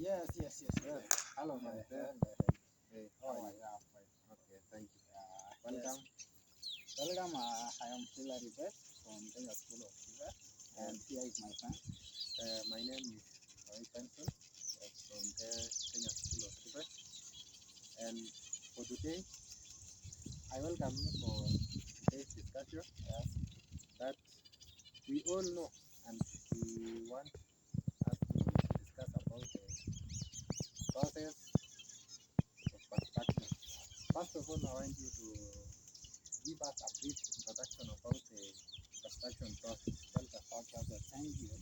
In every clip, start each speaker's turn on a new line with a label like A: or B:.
A: Yes.
B: Hello, my friend. Hey, how are you? Okay, thank you. Welcome.
A: Welcome. I am Hilary Bet from Kenya School of Fever, and here is my friend.
B: My name is Roy Benson from the Kenya School of Fever, and for today, I welcome you for today's discussion.
A: Yes.
B: That we all know, and we want us to discuss about the process of construction. First of all, I want you to give us a brief introduction about the construction process.
A: Okay. Thank you.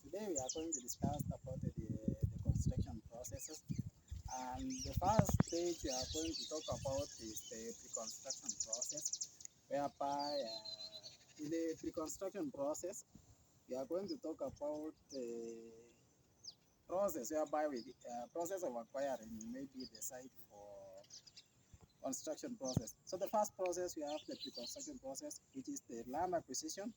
A: Today we are going to discuss about the construction processes. And the first stage we are going to talk about is the pre-construction process, whereby in the pre-construction process we are going to talk about the process whereby we process of acquiring maybe the site for construction process. So the first process we have the pre-construction process, which is the land acquisition,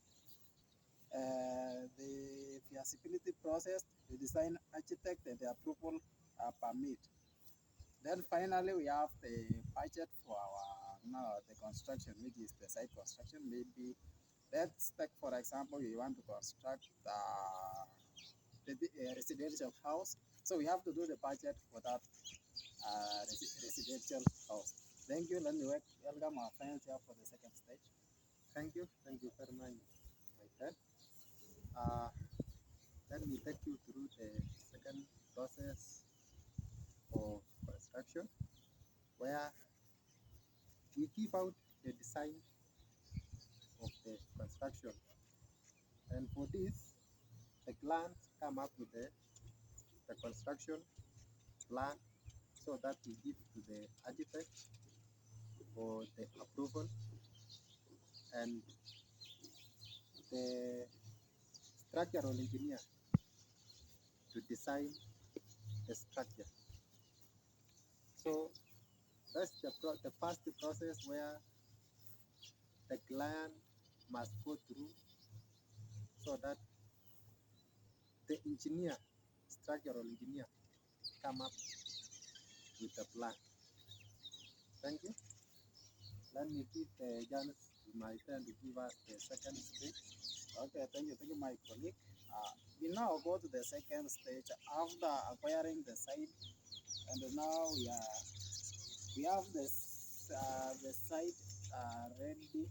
A: the feasibility process, the design architect, and the approval permit. Then finally we have the budget for our the construction, which is the site construction. Maybe let's take for example you want to construct the residential house, so we have to do the budget for that residential house. Thank you. Let me welcome our friends here for the second stage.
B: Thank you very much, my friend. Uh, Let me take you through the second process of construction, where we give out the design of the construction, and for this, the clients come up with the construction plan so that we give to the architect for the approval, and the structural engineer to design the structure. So that's the first process where the client must go through so that the engineer, structural engineer, come up with the plan. Thank you. Let me give the chance to my friend to give us the second stage.
A: Okay, thank you, my colleague. We now go to the second stage after acquiring the site, and now we have the site ready.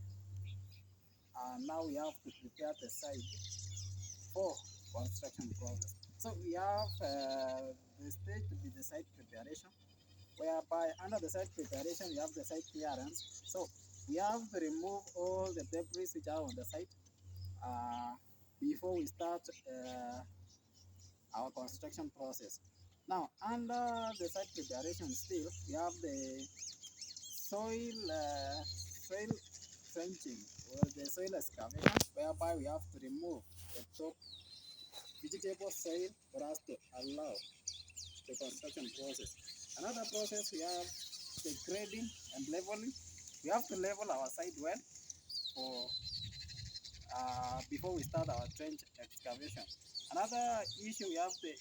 A: Now we have to prepare the site for construction process. So we have the stage to be the site preparation, whereby under the site preparation we have the site clearance. So we have to remove all the debris which are on the site before we start our construction process. Now, under the site preparation still, we have the soil trenching or the soil excavation, whereby we have to remove the top vegetable soil for us to allow the construction process. Another process we have the grading and leveling. We have to level our site well for before we start our trench excavation. Another issue we have the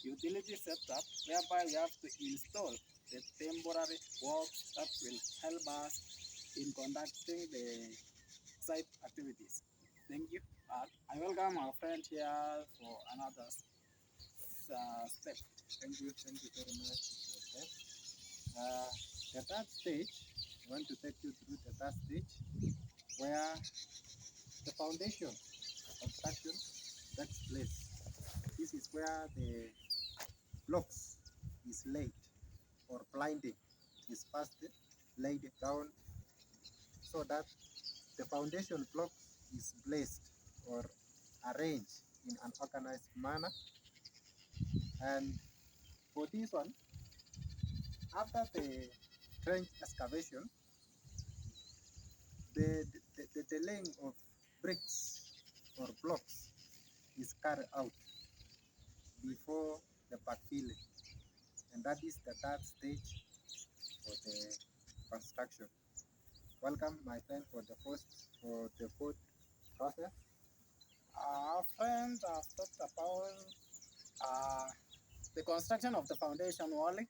A: utility setup, whereby we have to install the temporary works that will help us in conducting the site activities. Thank you. I welcome our friend here for another step.
B: Thank you very much. Okay. The third stage, I want to take you through the third stage, where the foundation construction takes place. This is where the blocks is laid, or blinding is first laid down so that the foundation block is placed or arranged in an organized manner. And for this one, after the trench excavation, the laying of bricks or blocks is carried out before the backfilling, and that is the third stage for the construction. Welcome, my friend, for the fourth process.
A: Our friends have talked about the construction of the foundation walling,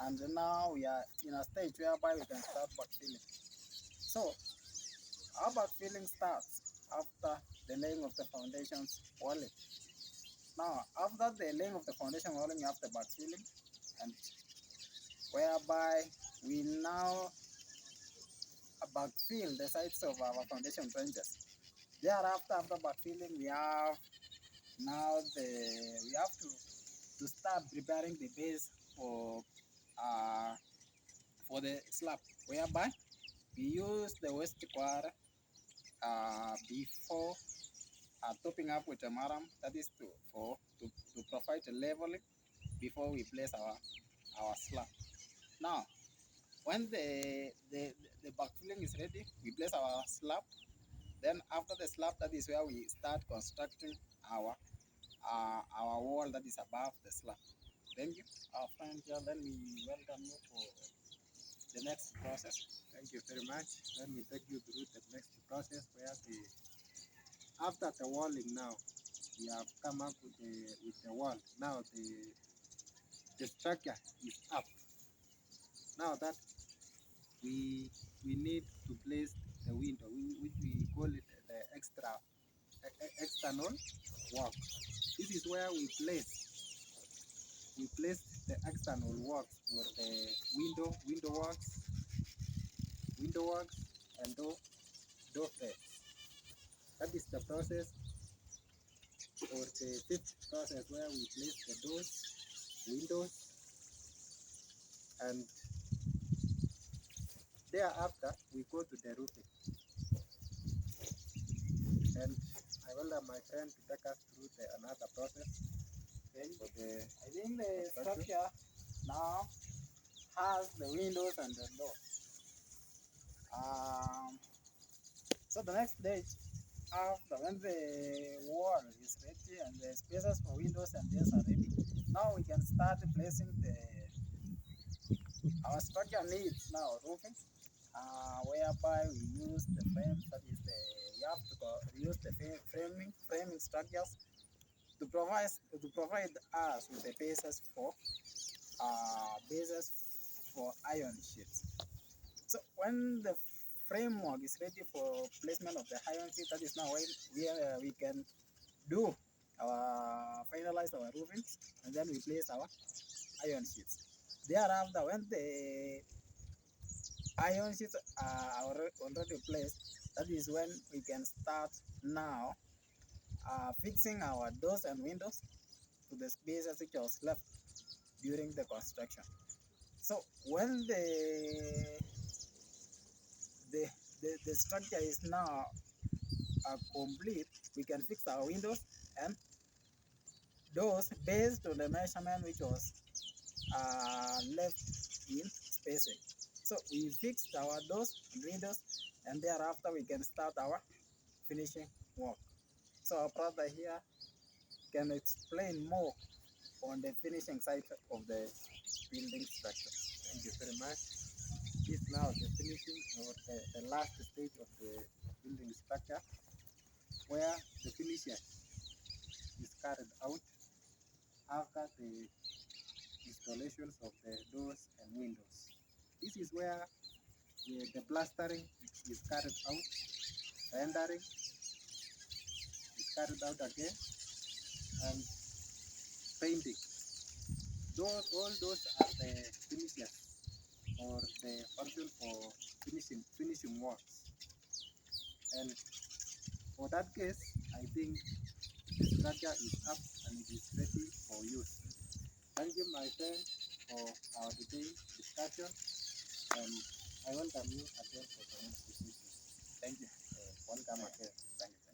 A: and now we are in a stage whereby we can start backfilling. So our backfilling starts after the laying of the foundations walling. Now, after the laying of the foundation walling, we have the backfilling, and whereby we now backfill the sides of our foundation trenches. Thereafter, after backfilling, we have now we have to start preparing the base for the slab, whereby we use the waste quarry before topping up with a maram, that is to provide a leveling before we place our slab. Now, when the backfilling is ready, we place our slab. Then after the slab, that is where we start constructing our wall that is above the slab. Thank you, our friend here. Let me welcome you for the next process.
B: Thank you very much. Let me take you through the next process where after the walling now, we have come up with the wall. Now the structure is up. Now that we need to place the window, which we call it the external work. This is where we place the external works for the window works and door frames. That is the process, or the fifth process, where we place the doors, windows, and thereafter we go to the roofing. And I welcome my friend to take us through another process.
A: I think the structure now has the windows and the doors. So the next stage, after when the wall is ready and the spaces for windows and doors are ready, now we can start placing our structure needs now roofing, whereby we use the frame, that is we have to use the framing structures to provide us with the bases for iron sheets. So when the framework is ready for placement of the iron sheet, that is now when we can do finalize our roofing, and then we place our iron sheets. Thereafter, when the iron sheets are already placed, that is when we can start now fixing our doors and windows to the spaces which was left during the construction. So when the structure is now complete, we can fix our windows and doors based on the measurement which was left in spacing. So we fixed our doors and windows, and thereafter we can start our finishing work. So our brother here can explain more on the finishing side of the building structure.
B: Thank you very much. This is now the finishing, or the last stage of the building structure, where the finishing is carried out after the installations of the doors and windows. This is where the plastering is carried out, rendering is carried out again, and painting. All those are the finishes, or the function for finishing works. And for that case, I think the structure is up and it is ready for use. Thank you, my friend, for our today discussion, and I welcome you again for the next discussion.
A: Thank you.
B: Welcome again.
A: Thank you.